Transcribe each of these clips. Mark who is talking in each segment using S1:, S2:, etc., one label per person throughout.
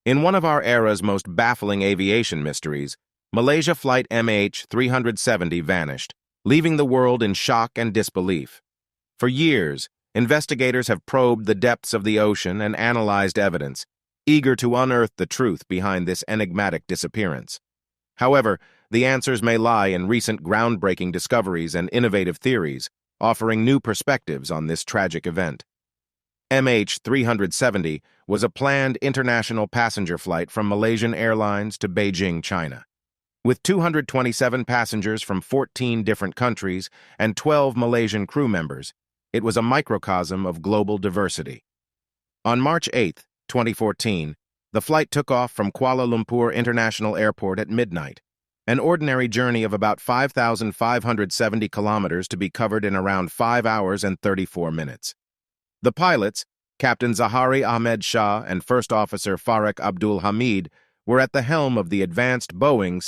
S1: In one of our era's most baffling aviation mysteries, Malaysia Flight MH370 vanished, leaving the world in shock and disbelief. For years, investigators have probed the depths of the ocean and analyzed evidence, eager to unearth the truth behind this enigmatic disappearance. However, the answers may lie in recent groundbreaking discoveries and innovative theories, offering new perspectives on this tragic event. MH370 was a planned international passenger flight from Malaysian Airlines to Beijing, China. With 227 passengers from 14 different countries and 12 Malaysian crew members, it was a microcosm of global diversity. On March 8, 2014, the flight took off from Kuala Lumpur International Airport at midnight, an ordinary journey of about 5,570 kilometers to be covered in around 5 hours and 34 minutes. The pilots, Captain Zahari Ahmed Shah and First Officer Faraq Abdul Hamid, were at the helm of the advanced Boeing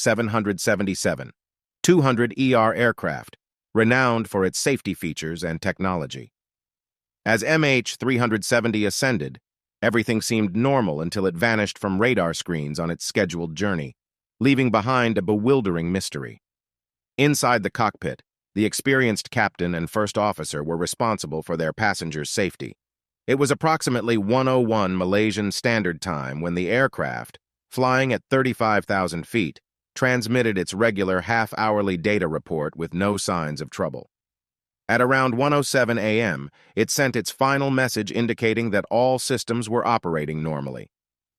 S1: 777-200ER aircraft, renowned for its safety features and technology. As MH370 ascended, everything seemed normal until it vanished from radar screens on its scheduled journey, leaving behind a bewildering mystery. Inside the cockpit, the experienced captain and first officer were responsible for their passengers' safety. It was approximately 1:01 Malaysian Standard Time when the aircraft, flying at 35,000 feet, transmitted its regular half-hourly data report with no signs of trouble. At around 1:07 a.m., it sent its final message indicating that all systems were operating normally.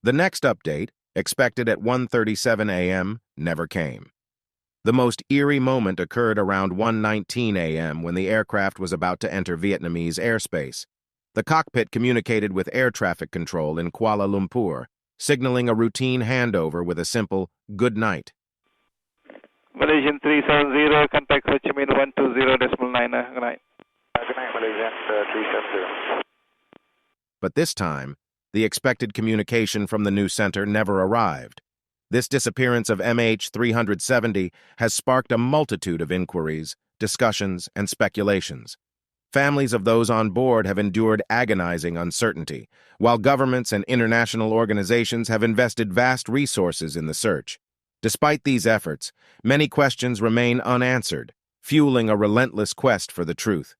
S1: The next update, expected at 1:37 a.m., never came. The most eerie moment occurred around 1:19 a.m. when the aircraft was about to enter Vietnamese airspace. The cockpit communicated with air traffic control in Kuala Lumpur, signaling a routine handover with a simple "good night."
S2: Malaysian 370, contact Ho Chi Minh 120.9. Good night.
S3: Good night, Malaysian 370.
S1: But this time, the expected communication from the new center never arrived. This disappearance of MH370 has sparked a multitude of inquiries, discussions, and speculations. Families of those on board have endured agonizing uncertainty, while governments and international organizations have invested vast resources in the search. Despite these efforts, many questions remain unanswered, fueling a relentless quest for the truth.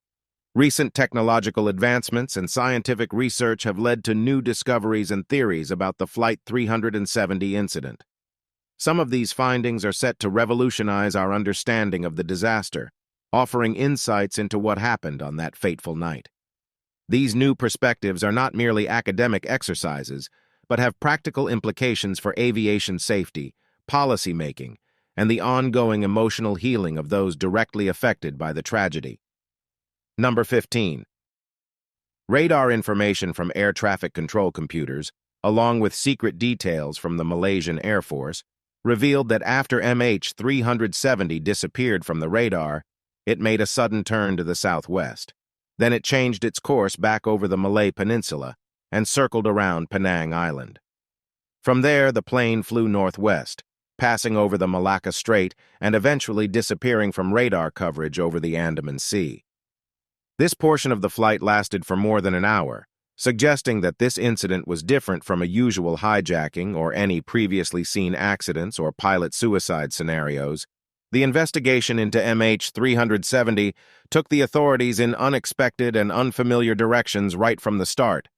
S1: Recent technological advancements and scientific research have led to new discoveries and theories about the Flight 370 incident. Some of these findings are set to revolutionize our understanding of the disaster, offering insights into what happened on that fateful night. These new perspectives are not merely academic exercises, but have practical implications for aviation safety, policy making, and the ongoing emotional healing of those directly affected by the tragedy. Number 15. Radar information from air traffic control computers, along with secret details from the Malaysian Air Force, revealed that after MH370 disappeared from the radar, it made a sudden turn to the southwest. Then it changed its course back over the Malay Peninsula and circled around Penang Island. From there, the plane flew northwest, passing over the Malacca Strait and eventually disappearing from radar coverage over the Andaman Sea. This portion of the flight lasted for more than an hour, suggesting that this incident was different from a usual hijacking or any previously seen accidents or pilot suicide scenarios. The investigation into MH370 took the authorities in unexpected and unfamiliar directions right from the start.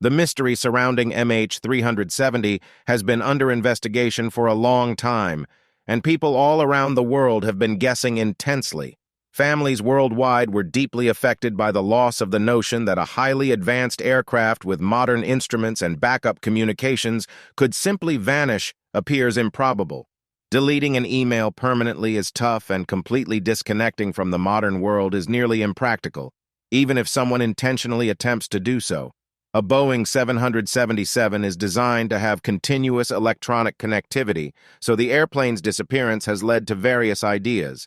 S1: The mystery surrounding MH370 has been under investigation for a long time, and people all around the world have been guessing intensely. Families worldwide were deeply affected by the loss of the notion that a highly advanced aircraft with modern instruments and backup communications could simply vanish appears improbable. Deleting an email permanently is tough, and completely disconnecting from the modern world is nearly impractical, even if someone intentionally attempts to do so. A Boeing 777 is designed to have continuous electronic connectivity, so the airplane's disappearance has led to various ideas.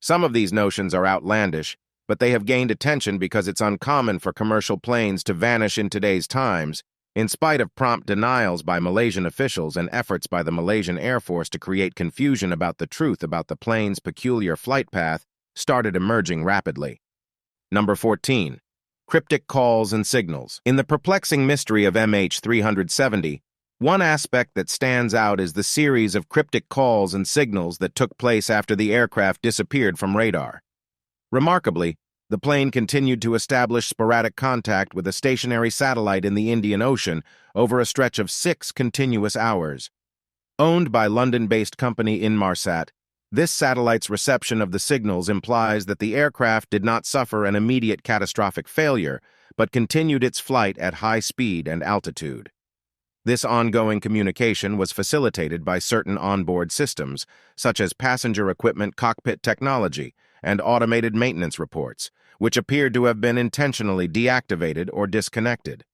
S1: Some of these notions are outlandish, but they have gained attention because it's uncommon for commercial planes to vanish in today's times, in spite of prompt denials by Malaysian officials and efforts by the Malaysian Air Force to create confusion about the truth about the plane's peculiar flight path started emerging rapidly. Number 14. Cryptic calls and signals. In the perplexing mystery of MH370, One aspect that stands out is the series of cryptic calls and signals that took place after the aircraft disappeared from radar. Remarkably, the plane continued to establish sporadic contact with a stationary satellite in the Indian Ocean over a stretch of 6 continuous hours. Owned by London-based company Inmarsat, this satellite's reception of the signals implies that the aircraft did not suffer an immediate catastrophic failure, but continued its flight at high speed and altitude. This ongoing communication was facilitated by certain onboard systems, such as passenger equipment cockpit technology and automated maintenance reports, which appeared to have been intentionally deactivated or disconnected.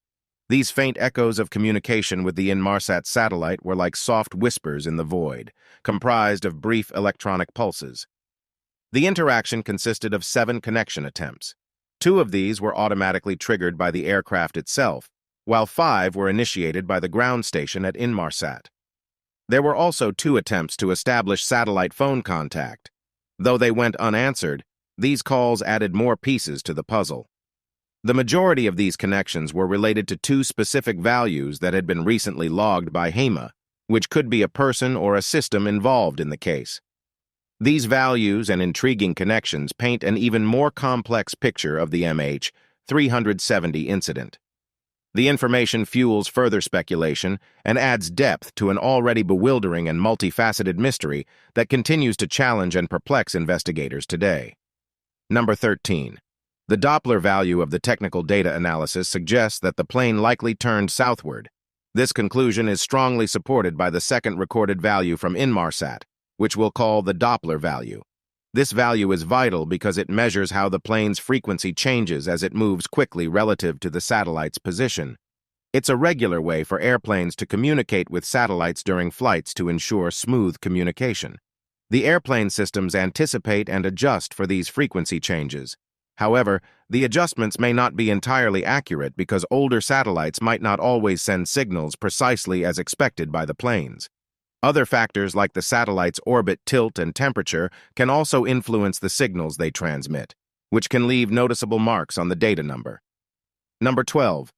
S1: These faint echoes of communication with the Inmarsat satellite were like soft whispers in the void, comprised of brief electronic pulses. The interaction consisted of 7 connection attempts. 2 of these were automatically triggered by the aircraft itself, while 5 were initiated by the ground station at Inmarsat. There were also 2 attempts to establish satellite phone contact. Though they went unanswered, these calls added more pieces to the puzzle. The majority of these connections were related to 2 specific values that had been recently logged by HEMA, which could be a person or a system involved in the case. These values and intriguing connections paint an even more complex picture of the MH370 incident. The information fuels further speculation and adds depth to an already bewildering and multifaceted mystery that continues to challenge and perplex investigators today. Number 13. The Doppler value of the technical data analysis suggests that the plane likely turned southward. This conclusion is strongly supported by the second recorded value from Inmarsat, which we'll call the Doppler value. This value is vital because it measures how the plane's frequency changes as it moves quickly relative to the satellite's position. It's a regular way for airplanes to communicate with satellites during flights to ensure smooth communication. The airplane systems anticipate and adjust for these frequency changes. However, the adjustments may not be entirely accurate because older satellites might not always send signals precisely as expected by the planes. Other factors like the satellite's orbit tilt and temperature can also influence the signals they transmit, which can leave noticeable marks on the data number. Number 12.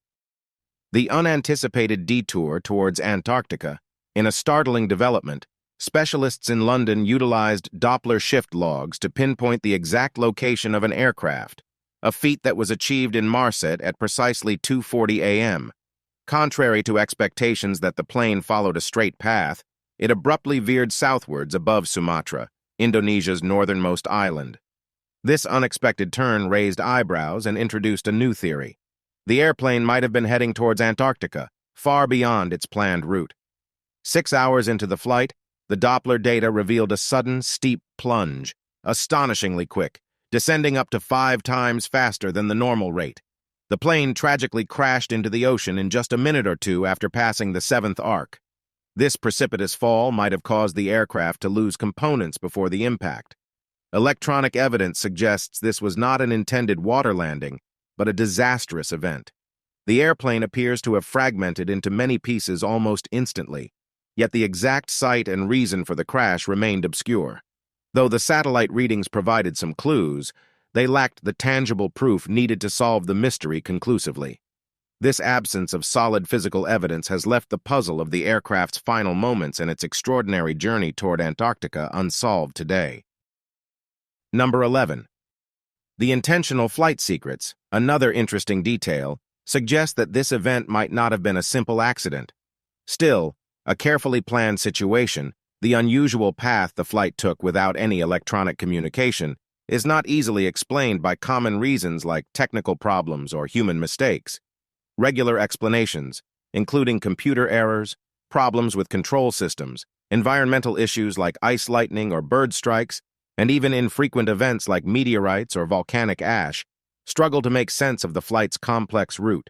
S1: The unanticipated detour towards Antarctica. In a startling development, specialists in London utilized Doppler shift logs to pinpoint the exact location of an aircraft, a feat that was achieved in Marset at precisely 2:40 a.m. Contrary to expectations that the plane followed a straight path, it abruptly veered southwards above Sumatra, Indonesia's northernmost island. This unexpected turn raised eyebrows and introduced a new theory. The airplane might have been heading towards Antarctica, far beyond its planned route. 6 hours into the flight, the Doppler data revealed a sudden, steep plunge, astonishingly quick, descending up to 5 times faster than the normal rate. The plane tragically crashed into the ocean in just a minute or two after passing the 7th arc. This precipitous fall might have caused the aircraft to lose components before the impact. Electronic evidence suggests this was not an intended water landing, but a disastrous event. The airplane appears to have fragmented into many pieces almost instantly, yet the exact site and reason for the crash remained obscure. Though the satellite readings provided some clues, they lacked the tangible proof needed to solve the mystery conclusively. This absence of solid physical evidence has left the puzzle of the aircraft's final moments and its extraordinary journey toward Antarctica unsolved today. Number 11. The intentional flight secrets, another interesting detail, suggest that this event might not have been a simple accident. Still, a carefully planned situation, the unusual path the flight took without any electronic communication, is not easily explained by common reasons like technical problems or human mistakes. Regular explanations, including computer errors, problems with control systems, environmental issues like ice lightning or bird strikes, and even infrequent events like meteorites or volcanic ash, struggle to make sense of the flight's complex route.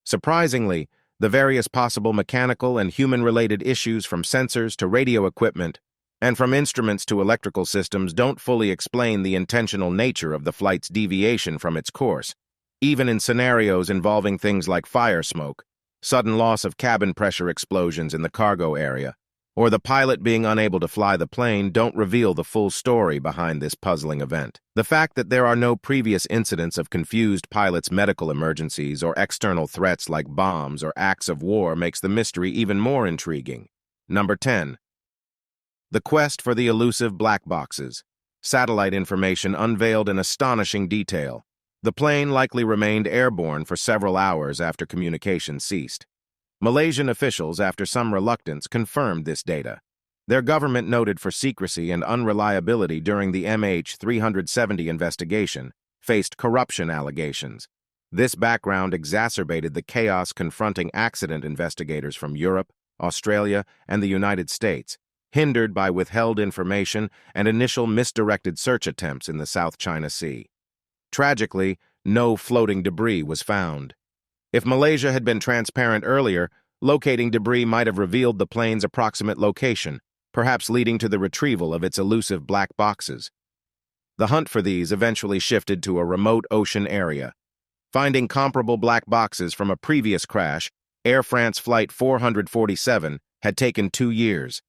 S1: Surprisingly, the various possible mechanical and human-related issues from sensors to radio equipment and from instruments to electrical systems don't fully explain the intentional nature of the flight's deviation from its course. Even in scenarios involving things like fire smoke, sudden loss of cabin pressure explosions in the cargo area, or the pilot being unable to fly the plane don't reveal the full story behind this puzzling event. The fact that there are no previous incidents of confused pilots' medical emergencies or external threats like bombs or acts of war makes the mystery even more intriguing. Number 10. The quest for the elusive black boxes. Satellite information unveiled in astonishing detail. The plane likely remained airborne for several hours after communication ceased. Malaysian officials, after some reluctance, confirmed this data. Their government, noted for secrecy and unreliability during the MH370 investigation, faced corruption allegations. This background exacerbated the chaos confronting accident investigators from Europe, Australia, and the United States, hindered by withheld information and initial misdirected search attempts in the South China Sea. Tragically, no floating debris was found. If Malaysia had been transparent earlier, locating debris might have revealed the plane's approximate location, perhaps leading to the retrieval of its elusive black boxes. The hunt for these eventually shifted to a remote ocean area. Finding comparable black boxes from a previous crash, Air France Flight 447, had taken 2 years.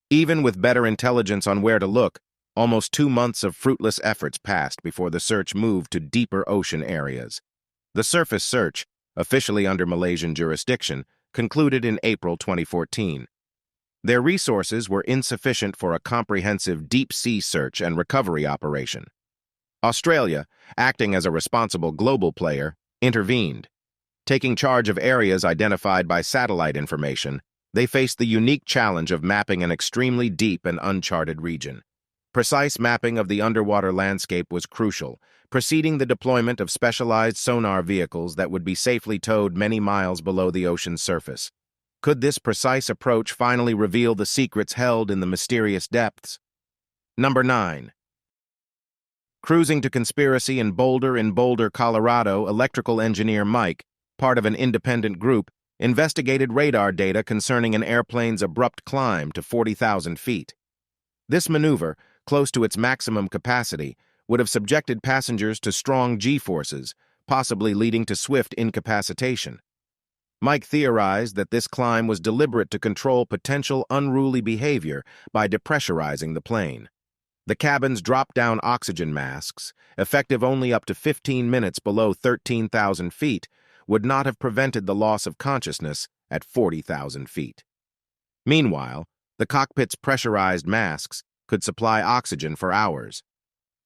S1: Even with better intelligence on where to look, almost 2 months of fruitless efforts passed before the search moved to deeper ocean areas. The surface search, officially under Malaysian jurisdiction, concluded in April 2014. Their resources were insufficient for a comprehensive deep-sea search and recovery operation. Australia, acting as a responsible global player, intervened. Taking charge of areas identified by satellite information, they faced the unique challenge of mapping an extremely deep and uncharted region. Precise mapping of the underwater landscape was crucial, preceding the deployment of specialized sonar vehicles that would be safely towed many miles below the ocean's surface. Could this precise approach finally reveal the secrets held in the mysterious depths? Number 9. Cruising to conspiracy in Boulder, Colorado, electrical engineer Mike, part of an independent group, investigated radar data concerning an airplane's abrupt climb to 40,000 feet. This maneuver, close to its maximum capacity, would have subjected passengers to strong G-forces, possibly leading to swift incapacitation. Mike theorized that this climb was deliberate to control potential unruly behavior by depressurizing the plane. The cabin's drop-down oxygen masks, effective only up to 15 minutes below 13,000 feet, would not have prevented the loss of consciousness at 40,000 feet. Meanwhile, the cockpit's pressurized masks could supply oxygen for hours.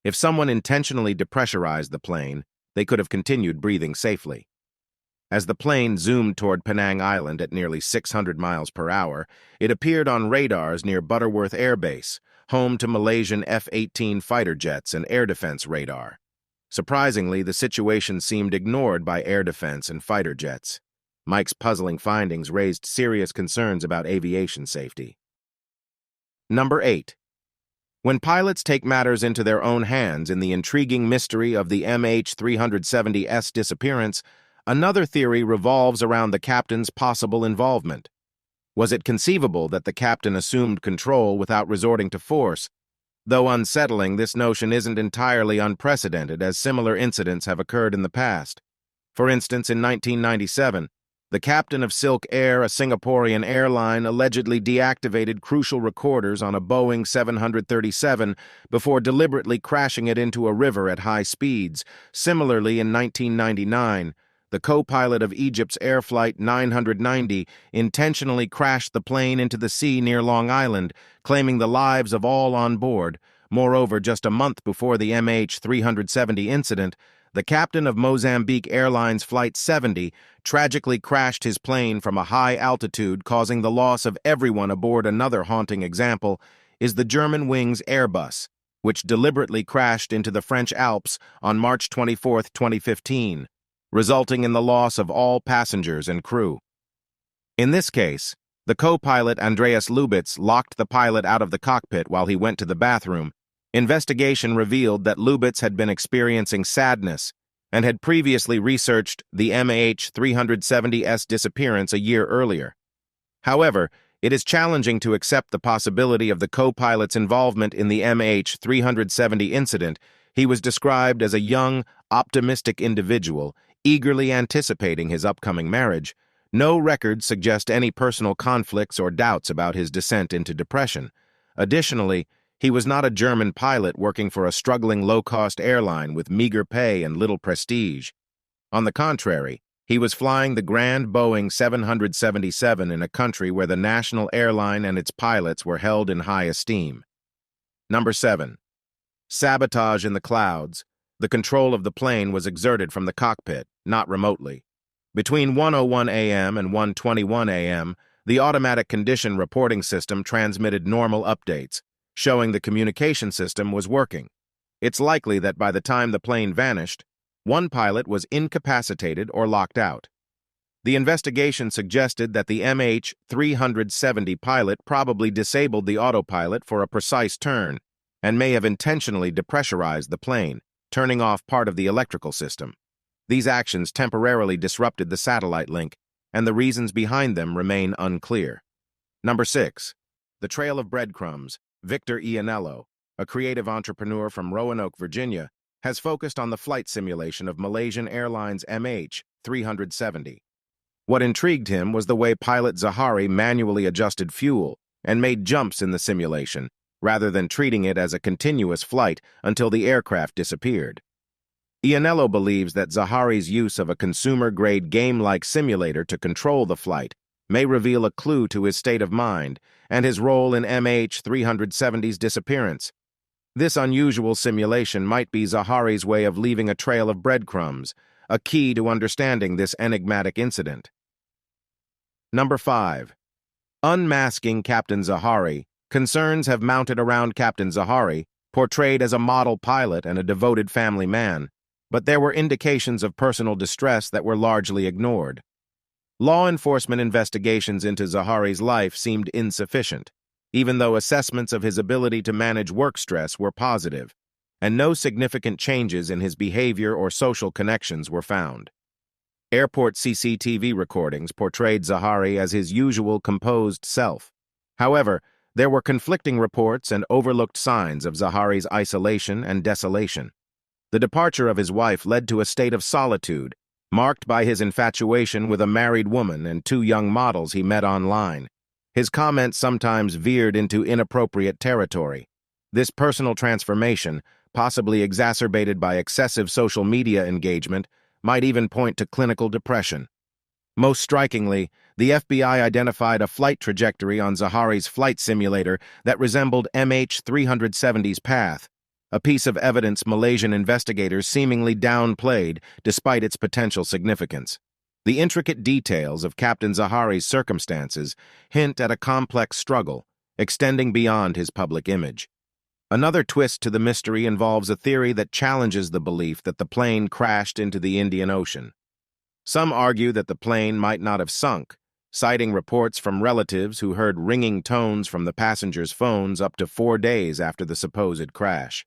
S1: If someone intentionally depressurized the plane, they could have continued breathing safely. As the plane zoomed toward Penang Island at nearly 600 miles per hour, it appeared on radars near Butterworth Air Base, home to Malaysian F-18 fighter jets and air defense radar. Surprisingly, the situation seemed ignored by air defense and fighter jets. Mike's puzzling findings raised serious concerns about aviation safety. Number 8. When pilots take matters into their own hands in the intriguing mystery of the MH370's disappearance, another theory revolves around the captain's possible involvement. Was it conceivable that the captain assumed control without resorting to force? Though unsettling, this notion isn't entirely unprecedented, as similar incidents have occurred in the past. For instance, in 1997, the captain of Silk Air, a Singaporean airline, allegedly deactivated crucial recorders on a Boeing 737 before deliberately crashing it into a river at high speeds. Similarly, in 1999, the co-pilot of Egypt's Air Flight 990 intentionally crashed the plane into the sea near Long Island, claiming the lives of all on board. Moreover, just a month before the MH370 incident, the captain of Mozambique Airlines Flight 70 tragically crashed his plane from a high altitude, causing the loss of everyone aboard. Another haunting example is the Germanwings Airbus, which deliberately crashed into the French Alps on March 24, 2015, resulting in the loss of all passengers and crew. In this case, the co-pilot Andreas Lubitz locked the pilot out of the cockpit while he went to the bathroom. Investigation revealed that Lubitz had been experiencing sadness and had previously researched the MH370's disappearance a year earlier. However, it is challenging to accept the possibility of the co-pilot's involvement in the MH370 incident. He was described as a young, optimistic individual, eagerly anticipating his upcoming marriage. No records suggest any personal conflicts or doubts about his descent into depression. Additionally, he was not a German pilot working for a struggling low-cost airline with meager pay and little prestige. On the contrary, he was flying the grand Boeing 777 in a country where the national airline and its pilots were held in high esteem. Number 7. Sabotage in the clouds. The control of the plane was exerted from the cockpit, not remotely. Between 1:01 a.m. and 1:21 a.m., the automatic condition reporting system transmitted normal updates, showing the communication system was working. It's likely that by the time the plane vanished, one pilot was incapacitated or locked out. The investigation suggested that the MH370 pilot probably disabled the autopilot for a precise turn and may have intentionally depressurized the plane, turning off part of the electrical system. These actions temporarily disrupted the satellite link, and the reasons behind them remain unclear. Number 6. The Trail of Breadcrumbs. Victor Ianello, a creative entrepreneur from Roanoke, Virginia, has focused on the flight simulation of Malaysian Airlines MH370. What intrigued him was the way pilot Zahari manually adjusted fuel and made jumps in the simulation, rather than treating it as a continuous flight until the aircraft disappeared. Ianello believes that Zahari's use of a consumer-grade game-like simulator to control the flight may reveal a clue to his state of mind and his role in MH370's disappearance. This unusual simulation might be Zahari's way of leaving a trail of breadcrumbs, a key to understanding this enigmatic incident. Number 5. Unmasking Captain Zahari. Concerns have mounted around Captain Zahari, portrayed as a model pilot and a devoted family man, but there were indications of personal distress that were largely ignored. Law enforcement investigations into Zahari's life seemed insufficient, even though assessments of his ability to manage work stress were positive, and no significant changes in his behavior or social connections were found. Airport CCTV recordings portrayed Zahari as his usual composed self. However, there were conflicting reports and overlooked signs of Zahari's isolation and desolation. The departure of his wife led to a state of solitude, marked by his infatuation with a married woman and 2 young models he met online. His comments sometimes veered into inappropriate territory. This personal transformation, possibly exacerbated by excessive social media engagement, might even point to clinical depression. Most strikingly, the FBI identified a flight trajectory on Zahari's flight simulator that resembled MH370's path, a piece of evidence Malaysian investigators seemingly downplayed despite its potential significance. The intricate details of Captain Zahari's circumstances hint at a complex struggle, extending beyond his public image. Another twist to the mystery involves a theory that challenges the belief that the plane crashed into the Indian Ocean. Some argue that the plane might not have sunk, citing reports from relatives who heard ringing tones from the passengers' phones up to 4 days after the supposed crash.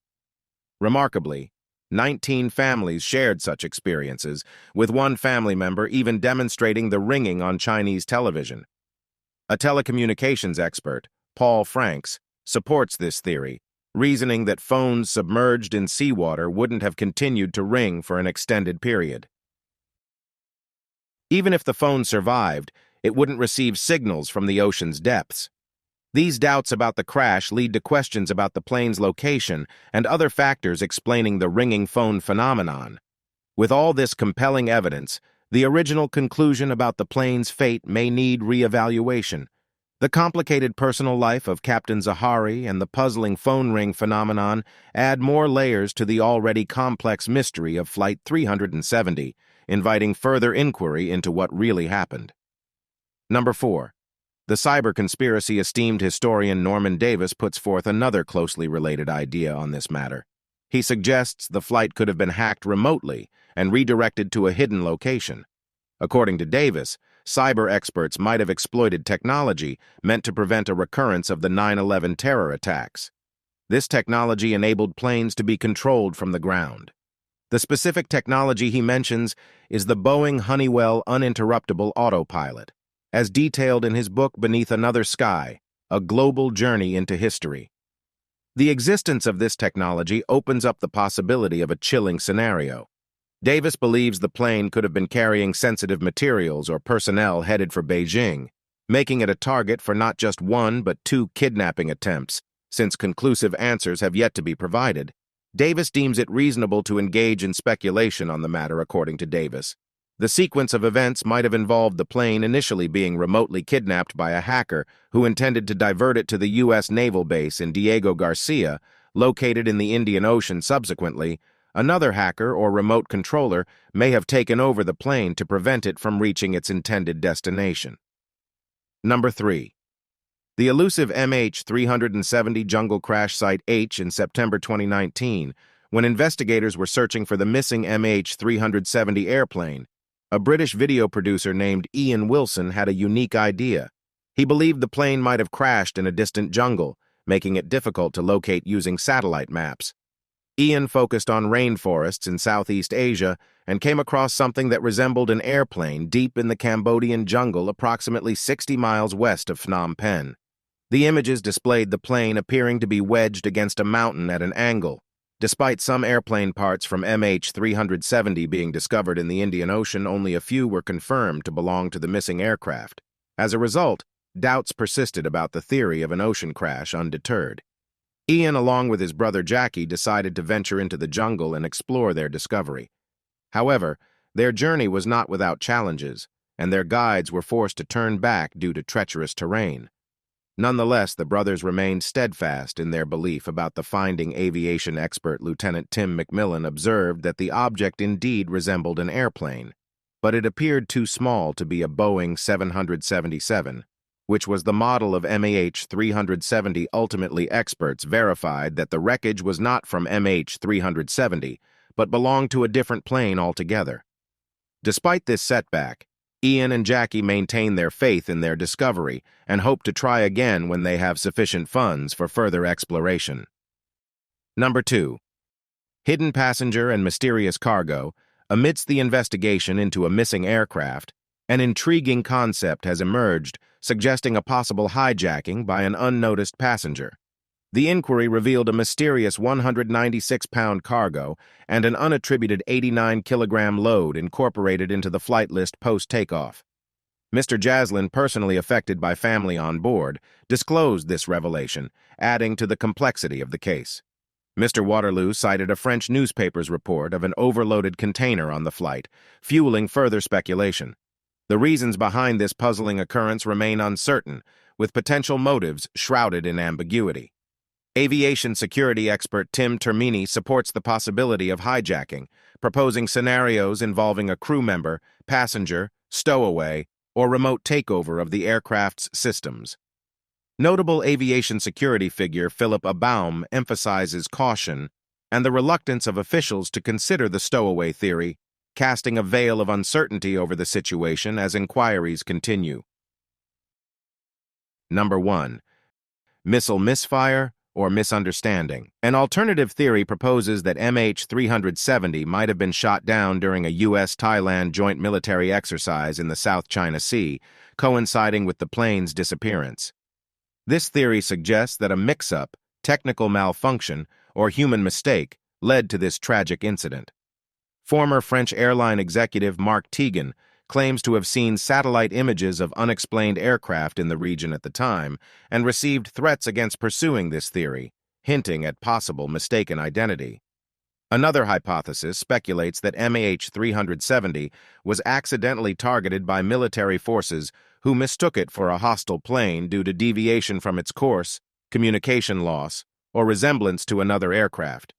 S1: Remarkably, 19 families shared such experiences, with one family member even demonstrating the ringing on Chinese television. A telecommunications expert, Paul Franks, supports this theory, reasoning that phones submerged in seawater wouldn't have continued to ring for an extended period. Even if the phone survived, it wouldn't receive signals from the ocean's depths. These doubts about the crash lead to questions about the plane's location and other factors explaining the ringing phone phenomenon. With all this compelling evidence, the original conclusion about the plane's fate may need re-evaluation. The complicated personal life of Captain Zahari and the puzzling phone ring phenomenon add more layers to the already complex mystery of Flight 370, inviting further inquiry into what really happened. Number 4. The cyber conspiracy esteemed historian Norman Davis puts forth another closely related idea on this matter. He suggests the flight could have been hacked remotely and redirected to a hidden location. According to Davis, cyber experts might have exploited technology meant to prevent a recurrence of the 9/11 terror attacks. This technology enabled planes to be controlled from the ground. The specific technology he mentions is the Boeing Honeywell uninterruptible autopilot, as detailed in his book Beneath Another Sky, A Global Journey into History. The existence of this technology opens up the possibility of a chilling scenario. Davis believes the plane could have been carrying sensitive materials or personnel headed for Beijing, making it a target for not just one but two kidnapping attempts, since conclusive answers have yet to be provided. Davis deems it reasonable to engage in speculation on the matter, according to Davis. The sequence of events might have involved the plane initially being remotely kidnapped by a hacker who intended to divert it to the U.S. naval base in Diego Garcia, located in the Indian Ocean subsequently. Another hacker or remote controller may have taken over the plane to prevent it from reaching its intended destination. Number 3. The elusive MH370 jungle crash site H in September 2019, when investigators were searching for the missing MH370 airplane. A British video producer named Ian Wilson had a unique idea. He believed the plane might have crashed in a distant jungle, making it difficult to locate using satellite maps. Ian focused on rainforests in Southeast Asia and came across something that resembled an airplane deep in the Cambodian jungle approximately 60 miles west of Phnom Penh. The images displayed the plane appearing to be wedged against a mountain at an angle. Despite some airplane parts from MH370 being discovered in the Indian Ocean, only a few were confirmed to belong to the missing aircraft. As a result, doubts persisted about the theory of an ocean crash undeterred. Ian, along with his brother Jackie, decided to venture into the jungle and explore their discovery. However, their journey was not without challenges, and their guides were forced to turn back due to treacherous terrain. Nonetheless, the brothers remained steadfast in their belief about the finding. Aviation expert Lieutenant Tim McMillan observed that the object indeed resembled an airplane, but it appeared too small to be a Boeing 777, which was the model of MH370. Ultimately, experts verified that the wreckage was not from MH370, but belonged to a different plane altogether. Despite this setback, Ian and Jackie maintain their faith in their discovery and hope to try again when they have sufficient funds for further exploration. Number 2. Hidden passenger and mysterious cargo. Amidst the investigation into a missing aircraft, an intriguing concept has emerged, suggesting a possible hijacking by an unnoticed passenger. The inquiry revealed a mysterious 196-pound cargo and an unattributed 89-kilogram load incorporated into the flight list post-takeoff. Mr. Jaslin, personally affected by family on board, disclosed this revelation, adding to the complexity of the case. Mr. Waterloo cited a French newspaper's report of an overloaded container on the flight, fueling further speculation. The reasons behind this puzzling occurrence remain uncertain, with potential motives shrouded in ambiguity. Aviation security expert Tim Termini supports the possibility of hijacking, proposing scenarios involving a crew member, passenger, stowaway, or remote takeover of the aircraft's systems. Notable aviation security figure Philip Abaum emphasizes caution and the reluctance of officials to consider the stowaway theory, casting a veil of uncertainty over the situation as inquiries continue. Number 1. Missile misfire or misunderstanding. An alternative theory proposes that MH370 might have been shot down during a U.S.-Thailand joint military exercise in the South China Sea, coinciding with the plane's disappearance. This theory suggests that a mix-up, technical malfunction, or human mistake led to this tragic incident. Former French airline executive Marc Tegan claims to have seen satellite images of unexplained aircraft in the region at the time and received threats against pursuing this theory, hinting at possible mistaken identity. Another hypothesis speculates that MH370 was accidentally targeted by military forces who mistook it for a hostile plane due to deviation from its course, communication loss, or resemblance to another aircraft.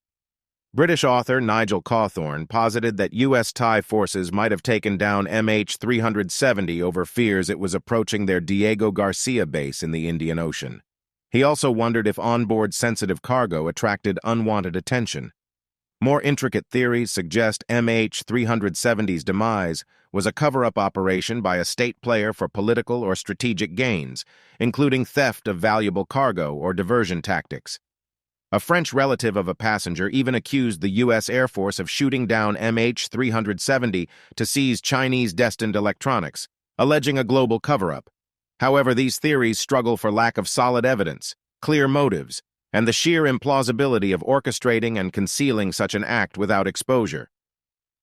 S1: British author Nigel Cawthorne posited that U.S. Thai forces might have taken down MH370 over fears it was approaching their Diego Garcia base in the Indian Ocean. He also wondered if onboard sensitive cargo attracted unwanted attention. More intricate theories suggest MH370's demise was a cover-up operation by a state player for political or strategic gains, including theft of valuable cargo or diversion tactics. A French relative of a passenger even accused the U.S. Air Force of shooting down MH370 to seize Chinese-destined electronics, alleging a global cover-up. However, these theories struggle for lack of solid evidence, clear motives, and the sheer implausibility of orchestrating and concealing such an act without exposure.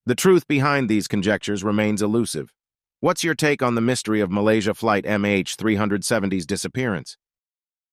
S1: The truth behind these conjectures remains elusive. What's your take on the mystery of Malaysia Flight MH370's disappearance?